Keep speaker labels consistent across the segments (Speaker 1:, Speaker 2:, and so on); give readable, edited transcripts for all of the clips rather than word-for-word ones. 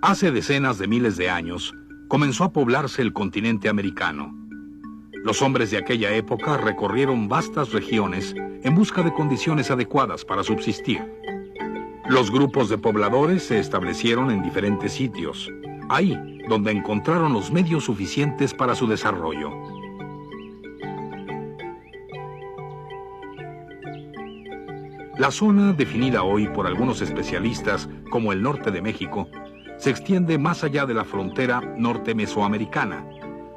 Speaker 1: Hace decenas de miles de años, comenzó a poblarse el continente americano. Los hombres de aquella época recorrieron vastas regiones en busca de condiciones adecuadas para subsistir. Los grupos de pobladores se establecieron en diferentes sitios, ahí donde encontraron los medios suficientes para su desarrollo. La zona, definida hoy por algunos especialistas como el norte de México, se extiende más allá de la frontera norte mesoamericana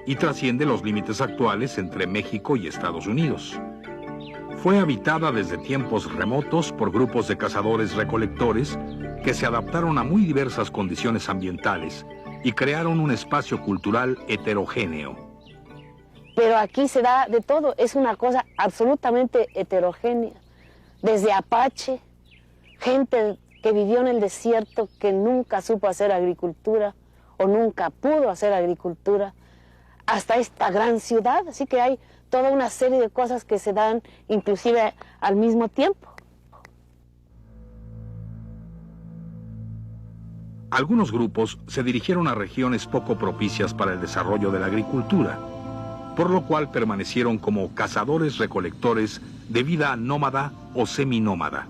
Speaker 1: y trasciende los límites actuales entre México y Estados Unidos. Fue habitada desde tiempos remotos por grupos de cazadores-recolectores que se adaptaron a muy diversas condiciones ambientales y crearon un espacio cultural heterogéneo.
Speaker 2: Pero aquí se da de todo, es una cosa absolutamente heterogénea. Desde apache, gente que vivió en el desierto, que nunca supo hacer agricultura o nunca pudo hacer agricultura, hasta esta gran ciudad. Así que hay toda una serie de cosas que se dan inclusive al mismo tiempo.
Speaker 1: Algunos grupos se dirigieron a regiones poco propicias para el desarrollo de la agricultura, por lo cual permanecieron como cazadores-recolectores de vida nómada o seminómada.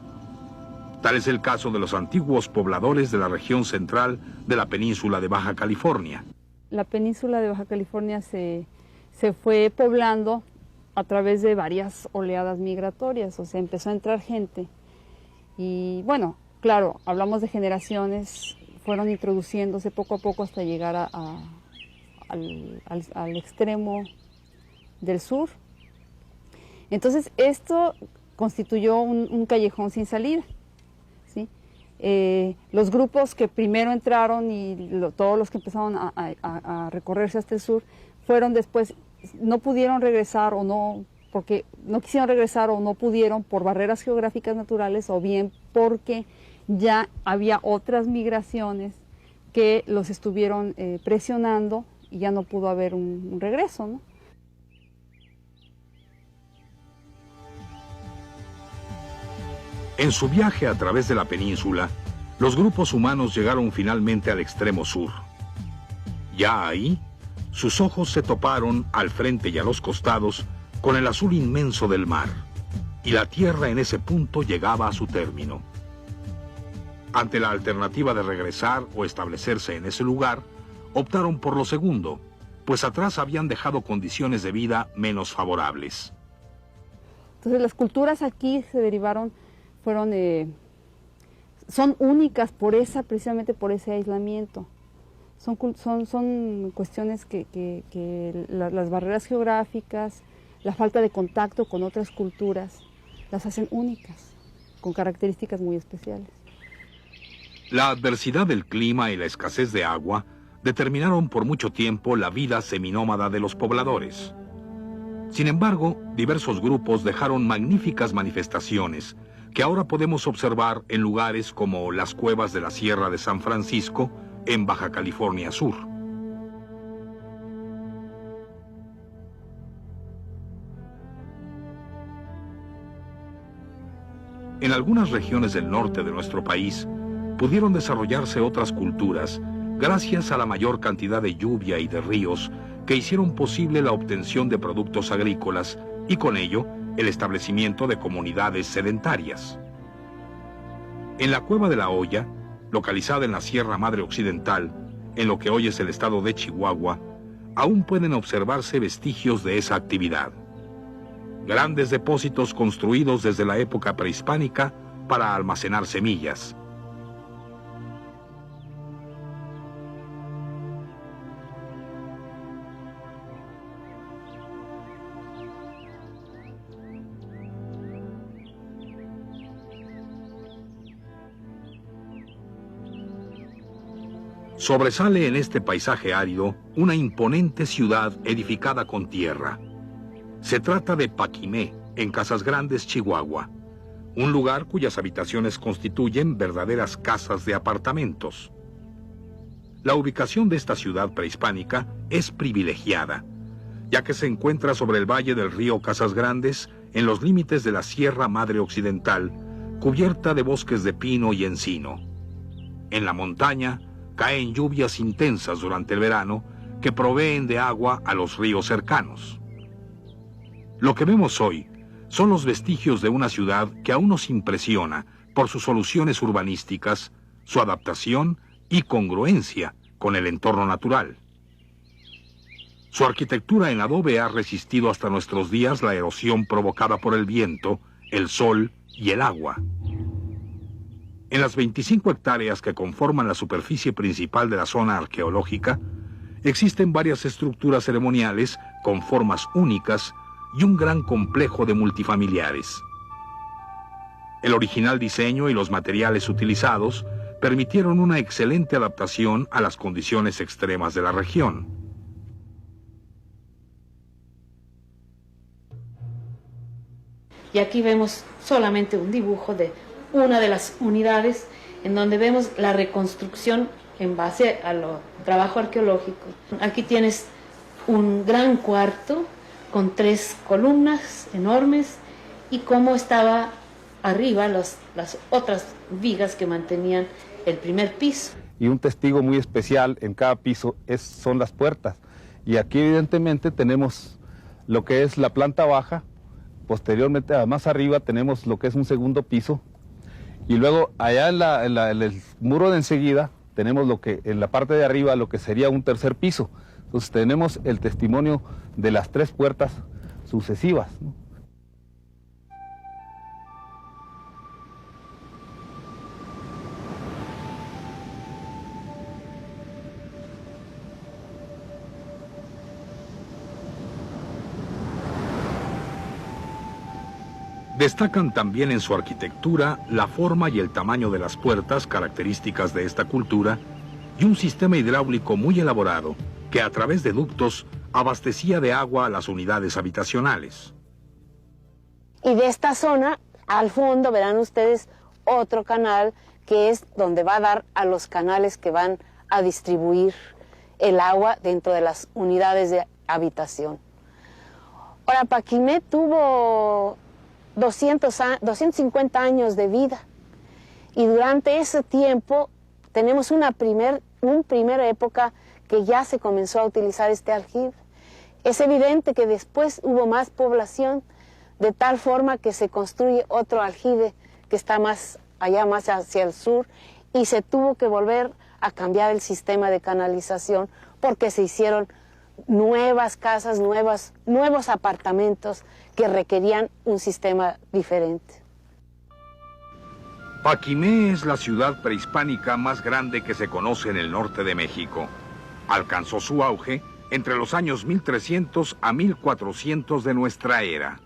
Speaker 1: Tal es el caso de los antiguos pobladores de la región central de la península de Baja California.
Speaker 3: La península de Baja California se fue poblando a través de varias oleadas migratorias, o sea, empezó a entrar gente. Y bueno, claro, hablamos de generaciones, fueron introduciéndose poco a poco hasta llegar al extremo del sur. Entonces, esto constituyó un callejón sin salida. ¿Sí? Los grupos que primero entraron y todos los que empezaron a recorrerse hasta el sur, fueron después, no pudieron regresar o no, porque no quisieron regresar o no pudieron por barreras geográficas naturales o bien porque ya había otras migraciones que los estuvieron presionando y ya no pudo haber un regreso, ¿no?
Speaker 1: En su viaje a través de la península, los grupos humanos llegaron finalmente al extremo sur. Ya ahí, sus ojos se toparon al frente y a los costados con el azul inmenso del mar, y la tierra en ese punto llegaba a su término. Ante la alternativa de regresar o establecerse en ese lugar, optaron por lo segundo, pues atrás habían dejado condiciones de vida menos favorables.
Speaker 3: Entonces las culturas aquí se derivaron, son únicas precisamente por ese aislamiento. Son cuestiones que las barreras geográficas, la falta de contacto con otras culturas, las hacen únicas, con características muy especiales.
Speaker 1: La adversidad del clima y la escasez de agua determinaron por mucho tiempo la vida seminómada de los pobladores. Sin embargo, diversos grupos dejaron magníficas manifestaciones que ahora podemos observar en lugares como las cuevas de la Sierra de San Francisco, en Baja California Sur. En algunas regiones del norte de nuestro país, pudieron desarrollarse otras culturas gracias a la mayor cantidad de lluvia y de ríos que hicieron posible la obtención de productos agrícolas y con ello el establecimiento de comunidades sedentarias. En la Cueva de la Olla, localizada en la Sierra Madre Occidental, en lo que hoy es el estado de Chihuahua, aún pueden observarse vestigios de esa actividad. Grandes depósitos construidos desde la época prehispánica para almacenar semillas. Sobresale en este paisaje árido una imponente ciudad edificada con tierra. Se trata de Paquimé, en Casas Grandes, Chihuahua, un lugar cuyas habitaciones constituyen verdaderas casas de apartamentos. La ubicación de esta ciudad prehispánica es privilegiada, ya que se encuentra sobre el valle del río Casas Grandes, en los límites de la Sierra Madre Occidental, cubierta de bosques de pino y encino. En la montaña, caen lluvias intensas durante el verano que proveen de agua a los ríos cercanos. Lo que vemos hoy son los vestigios de una ciudad que aún nos impresiona por sus soluciones urbanísticas, su adaptación y congruencia con el entorno natural. Su arquitectura en adobe ha resistido hasta nuestros días la erosión provocada por el viento, el sol y el agua. En las 25 hectáreas que conforman la superficie principal de la zona arqueológica, existen varias estructuras ceremoniales con formas únicas y un gran complejo de multifamiliares. El original diseño y los materiales utilizados permitieron una excelente adaptación a las condiciones extremas de la región.
Speaker 2: Y aquí vemos solamente un dibujo de una de las unidades en donde vemos la reconstrucción en base al trabajo arqueológico. Aquí tienes un gran cuarto con 3 columnas enormes y cómo estaba arriba las otras vigas que mantenían el primer piso.
Speaker 4: Y un testigo muy especial en cada piso son las puertas. Y aquí evidentemente tenemos lo que es la planta baja, posteriormente más arriba tenemos lo que es un segundo piso, y luego allá en el muro de enseguida tenemos lo que en la parte de arriba lo que sería un tercer piso. Entonces tenemos el testimonio de las 3 puertas sucesivas, ¿no?
Speaker 1: Destacan también en su arquitectura la forma y el tamaño de las puertas, características de esta cultura, y un sistema hidráulico muy elaborado que a través de ductos abastecía de agua a las unidades habitacionales.
Speaker 2: Y de esta zona, al fondo, verán ustedes otro canal que es donde va a dar a los canales que van a distribuir el agua dentro de las unidades de habitación. Ahora, Paquimé tuvo 250 años de vida y durante ese tiempo tenemos una primera época que ya se comenzó a utilizar este aljibe. Es evidente que después hubo más población de tal forma que se construye otro aljibe que está más allá, más hacia el sur, y se tuvo que volver a cambiar el sistema de canalización porque se hicieron nuevas casas, nuevos apartamentos que requerían un sistema diferente.
Speaker 1: Paquimé es la ciudad prehispánica más grande que se conoce en el norte de México. Alcanzó su auge entre los años 1300 a 1400 de nuestra era.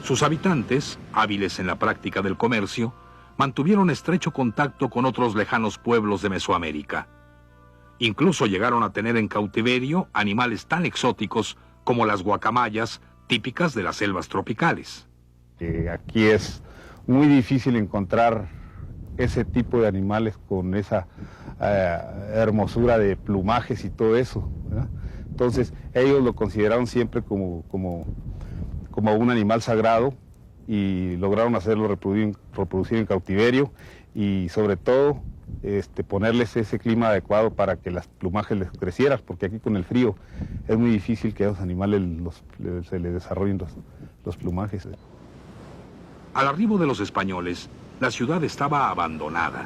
Speaker 1: Sus habitantes, hábiles en la práctica del comercio, mantuvieron estrecho contacto con otros lejanos pueblos de Mesoamérica. Incluso llegaron a tener en cautiverio animales tan exóticos como las guacamayas, típicas de las selvas tropicales.
Speaker 4: Aquí es muy difícil encontrar ese tipo de animales con esa hermosura de plumajes y todo eso, ¿verdad? Entonces ellos lo consideraron siempre como un animal sagrado y lograron hacerlo reproducir en cautiverio y sobre todo ponerles ese clima adecuado para que las plumajes les crecieran, porque aquí con el frío es muy difícil que a esos animales se les desarrollen los plumajes.
Speaker 1: Al arribo de los españoles, la ciudad estaba abandonada.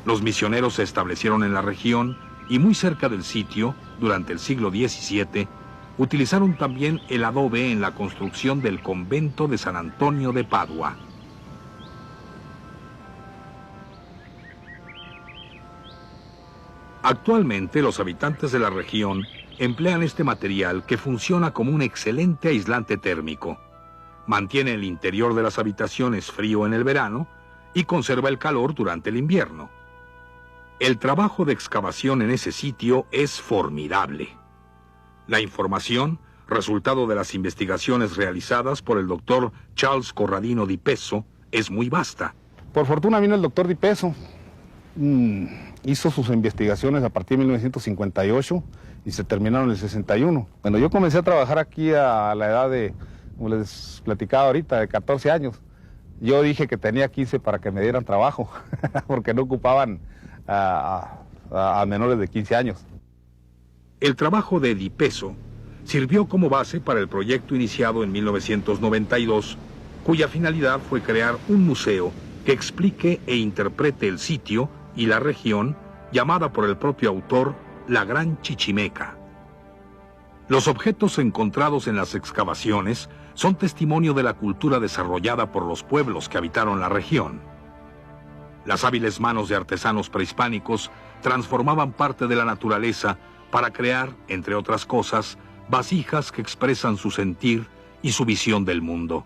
Speaker 1: Los misioneros se establecieron en la región y muy cerca del sitio, durante el siglo XVII, utilizaron también el adobe en la construcción del convento de San Antonio de Padua. Actualmente los habitantes de la región emplean este material que funciona como un excelente aislante térmico. Mantiene el interior de las habitaciones frío en el verano y conserva el calor durante el invierno. El trabajo de excavación en ese sitio es formidable. La información, resultado de las investigaciones realizadas por el doctor Charles Corradino Di Peso, es muy vasta.
Speaker 4: Por fortuna vino el doctor Di Peso. Hizo sus investigaciones a partir de 1958 y se terminaron en el 61. Cuando yo comencé a trabajar aquí a la edad de, como les platicaba ahorita, de 14 años, Yo dije que tenía 15 para que me dieran trabajo, porque no ocupaban a menores de 15 años.
Speaker 1: El trabajo de Edipeso sirvió como base para el proyecto iniciado en 1992, cuya finalidad fue crear un museo que explique e interprete el sitio y la región llamada por el propio autor la Gran Chichimeca. Los objetos encontrados en las excavaciones son testimonio de la cultura desarrollada por los pueblos que habitaron la región. Las hábiles manos de artesanos prehispánicos transformaban parte de la naturaleza para crear, entre otras cosas, vasijas que expresan su sentir y su visión del mundo.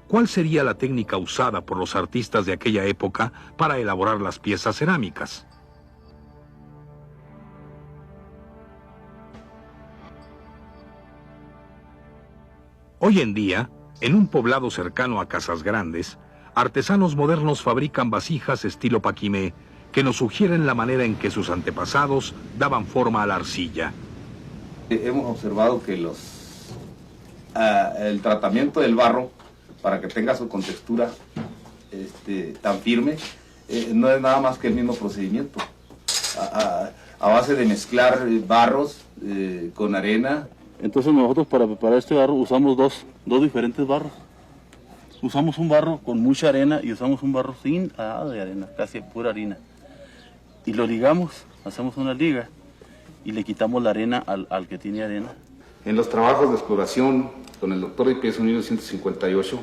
Speaker 1: ¿Cuál sería la técnica usada por los artistas de aquella época para elaborar las piezas cerámicas? Hoy en día, en un poblado cercano a Casas Grandes, artesanos modernos fabrican vasijas estilo Paquimé que nos sugieren la manera en que sus antepasados daban forma a la arcilla.
Speaker 5: Hemos observado que el tratamiento del barro, para que tenga su contextura tan firme, no es nada más que el mismo procedimiento. A base de mezclar barros con arena.
Speaker 6: Entonces nosotros para preparar este barro usamos dos diferentes barros. Usamos un barro con mucha arena y usamos un barro sin nada de arena, casi pura harina. Y lo ligamos, hacemos una liga y le quitamos la arena al que tiene arena.
Speaker 5: En los trabajos de exploración con el doctor Edipeso en 1958,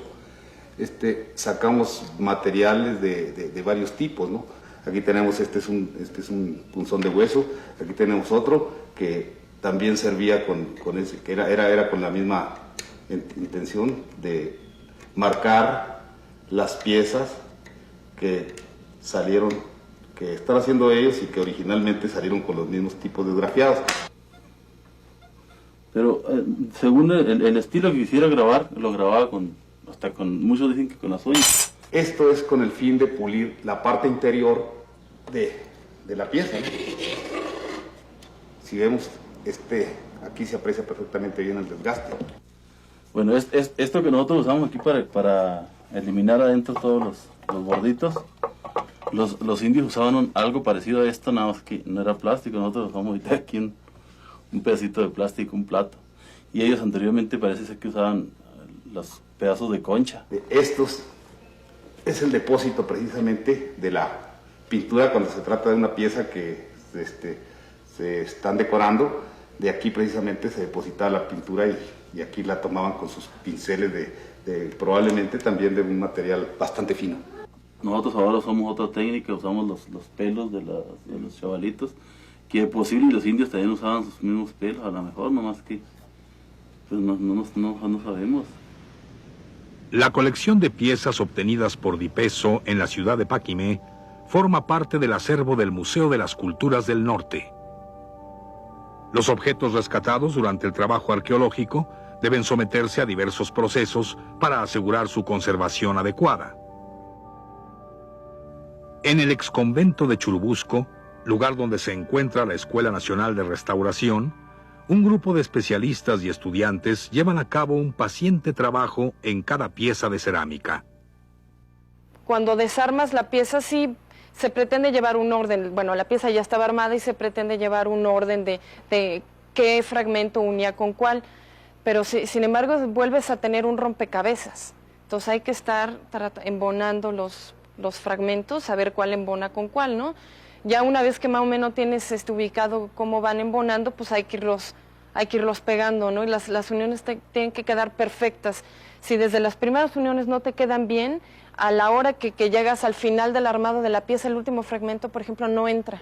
Speaker 5: sacamos materiales de varios tipos, ¿no? Aquí tenemos, este es un punzón de hueso, aquí tenemos otro que también servía con ese, que era con la misma intención de marcar las piezas que salieron, que están haciendo ellos y que originalmente salieron con los mismos tipos de esgrafiados.
Speaker 6: Pero según el estilo que quisiera grabar, lo grababa muchos dicen que con las uñas.
Speaker 5: Esto es con el fin de pulir la parte interior de la pieza, ¿no? Si vemos, aquí se aprecia perfectamente bien el desgaste.
Speaker 6: Bueno, esto que nosotros usamos aquí para eliminar adentro todos los borditos, los indios usaban algo parecido a esto, nada más que no era plástico. Nosotros usamos ahorita aquí un pedacito de plástico, un plato. Y ellos anteriormente parece ser que usaban los pedazos de concha.
Speaker 5: Estos es el depósito precisamente de la pintura cuando se trata de una pieza que se están decorando. De aquí precisamente se depositaba la pintura y aquí la tomaban con sus pinceles probablemente también de un material bastante fino.
Speaker 6: Nosotros ahora usamos otra técnica, usamos los pelos de los chavalitos, que es posible los indios también usaban sus mismos pelos, a lo mejor, nomás que pues no sabemos.
Speaker 1: La colección de piezas obtenidas por Edipeso en la ciudad de Paquimé forma parte del acervo del Museo de las Culturas del Norte. Los objetos rescatados durante el trabajo arqueológico deben someterse a diversos procesos para asegurar su conservación adecuada. En el exconvento de Churubusco, lugar donde se encuentra la Escuela Nacional de Restauración, un grupo de especialistas y estudiantes llevan a cabo un paciente trabajo en cada pieza de cerámica.
Speaker 7: Cuando desarmas la pieza, sí se pretende llevar un orden. Bueno, la pieza ya estaba armada y se pretende llevar un orden de qué fragmento unía con cuál. Pero sin embargo, vuelves a tener un rompecabezas. Entonces hay que estar embonando los fragmentos, saber cuál embona con cuál, ¿no? Ya una vez que más o menos tienes ubicado cómo van embonando, pues hay que irlos pegando, ¿no? Y las uniones tienen que quedar perfectas. Si desde las primeras uniones no te quedan bien, a la hora que llegas al final del armado de la pieza, el último fragmento, por ejemplo, no entra.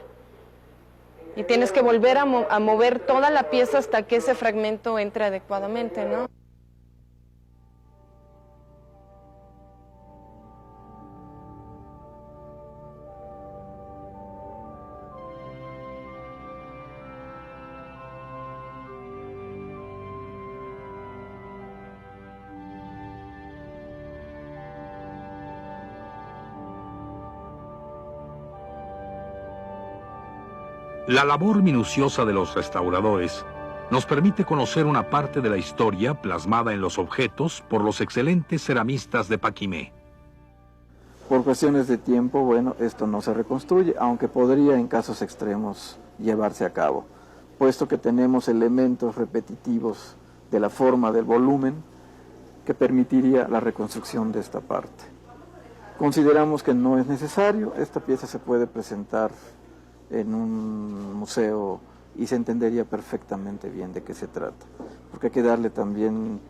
Speaker 7: Y tienes que volver a mover toda la pieza hasta que ese fragmento entre adecuadamente, ¿no?
Speaker 1: La labor minuciosa de los restauradores nos permite conocer una parte de la historia plasmada en los objetos por los excelentes ceramistas de Paquimé.
Speaker 8: Por cuestiones de tiempo, bueno, esto no se reconstruye, aunque podría en casos extremos llevarse a cabo, puesto que tenemos elementos repetitivos de la forma del volumen que permitiría la reconstrucción de esta parte. Consideramos que no es necesario, esta pieza se puede presentar en un museo y se entendería perfectamente bien de qué se trata, porque hay que darle también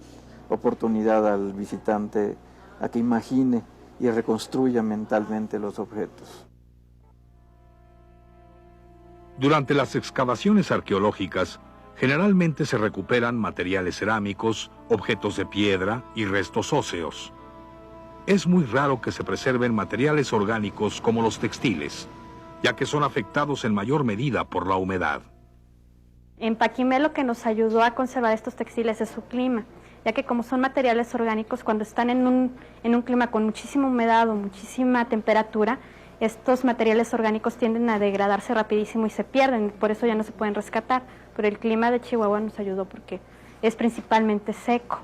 Speaker 8: oportunidad al visitante a que imagine y reconstruya mentalmente los objetos.
Speaker 1: Durante las excavaciones arqueológicas, generalmente se recuperan materiales cerámicos, objetos de piedra y restos óseos. Es muy raro que se preserven materiales orgánicos como los textiles, ya que son afectados en mayor medida por la humedad.
Speaker 9: En Paquimé lo que nos ayudó a conservar estos textiles es su clima, ya que como son materiales orgánicos, cuando están en un clima con muchísima humedad o muchísima temperatura, estos materiales orgánicos tienden a degradarse rapidísimo y se pierden, por eso ya no se pueden rescatar. Pero el clima de Chihuahua nos ayudó porque es principalmente seco.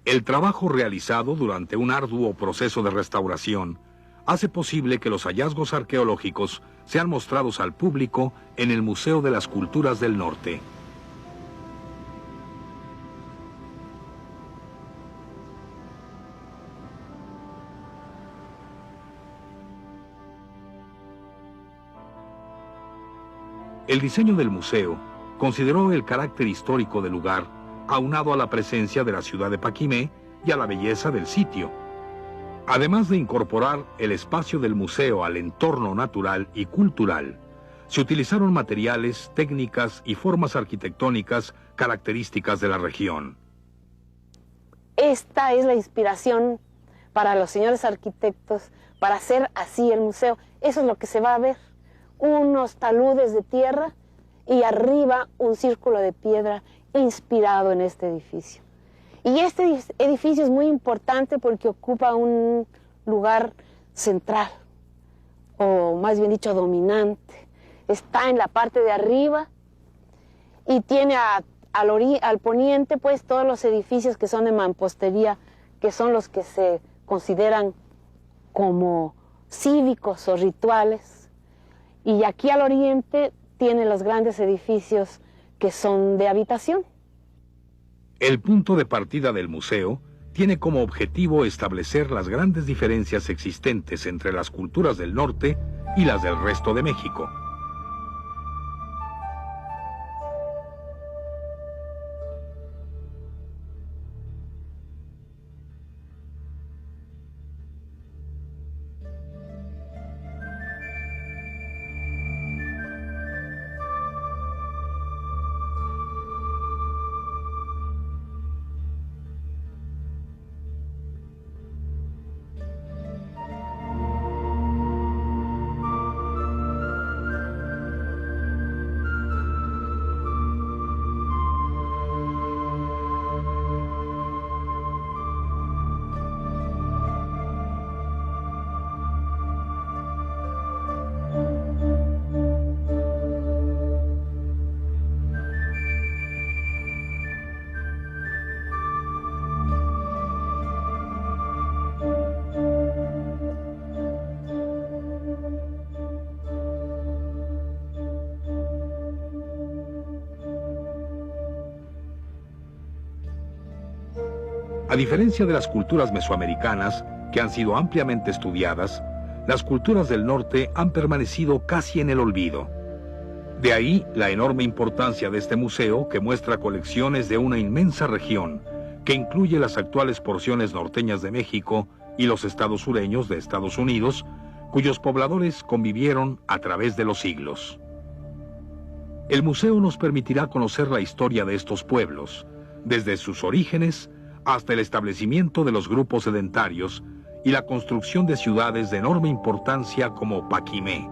Speaker 1: El trabajo realizado durante un arduo proceso de restauración hace posible que los hallazgos arqueológicos sean mostrados al público en el Museo de las Culturas del Norte. El diseño del museo consideró el carácter histórico del lugar, aunado a la presencia de la ciudad de Paquimé y a la belleza del sitio. Además de incorporar el espacio del museo al entorno natural y cultural, se utilizaron materiales, técnicas y formas arquitectónicas características de la región.
Speaker 2: Esta es la inspiración para los señores arquitectos para hacer así el museo. Eso es lo que se va a ver. Unos taludes de tierra y arriba un círculo de piedra inspirado en este edificio. Y este edificio es muy importante porque ocupa un lugar central, o más bien dicho dominante. Está en la parte de arriba y tiene al poniente pues todos los edificios que son de mampostería, que son los que se consideran como cívicos o rituales. Y aquí al oriente tiene los grandes edificios que son de habitación.
Speaker 1: El punto de partida del museo tiene como objetivo establecer las grandes diferencias existentes entre las culturas del norte y las del resto de México. A diferencia de las culturas mesoamericanas, que han sido ampliamente estudiadas, las culturas del norte han permanecido casi en el olvido. De ahí la enorme importancia de este museo, que muestra colecciones de una inmensa región, que incluye las actuales porciones norteñas de México y los estados sureños de Estados Unidos, cuyos pobladores convivieron a través de los siglos. El museo nos permitirá conocer la historia de estos pueblos, desde sus orígenes hasta el establecimiento de los grupos sedentarios y la construcción de ciudades de enorme importancia como Paquimé.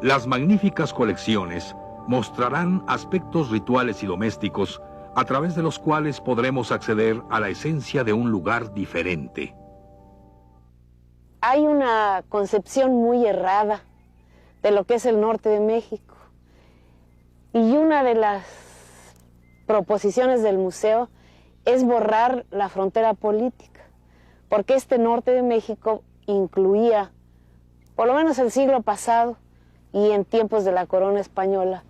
Speaker 1: Las magníficas colecciones mostrarán aspectos rituales y domésticos a través de los cuales podremos acceder a la esencia de un lugar diferente.
Speaker 2: Hay una concepción muy errada de lo que es el norte de México. Y una de las proposiciones del museo es borrar la frontera política, porque este norte de México incluía, por lo menos el siglo pasado y en tiempos de la corona española,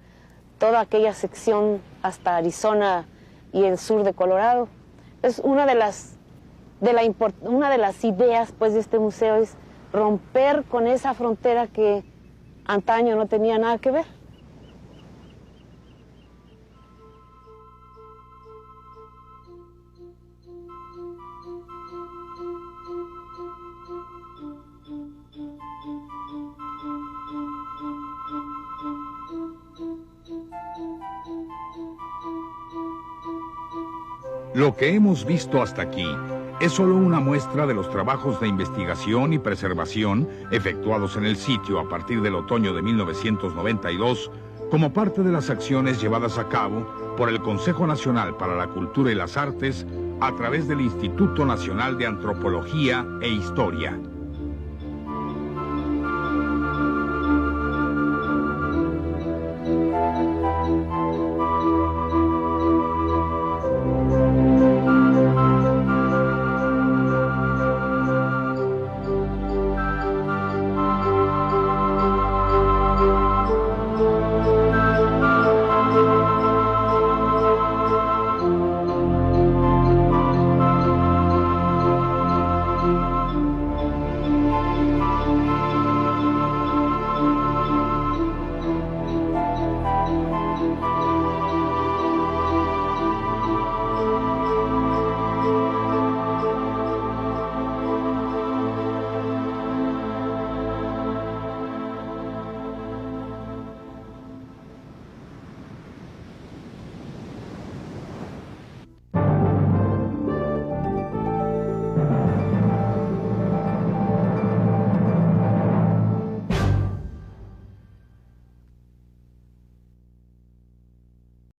Speaker 2: toda aquella sección hasta Arizona y el sur de Colorado. Es una de las ideas pues, de este museo es romper con esa frontera que antaño no tenía nada que ver.
Speaker 1: Lo que hemos visto hasta aquí es solo una muestra de los trabajos de investigación y preservación efectuados en el sitio a partir del otoño de 1992 como parte de las acciones llevadas a cabo por el Consejo Nacional para la Cultura y las Artes a través del Instituto Nacional de Antropología e Historia.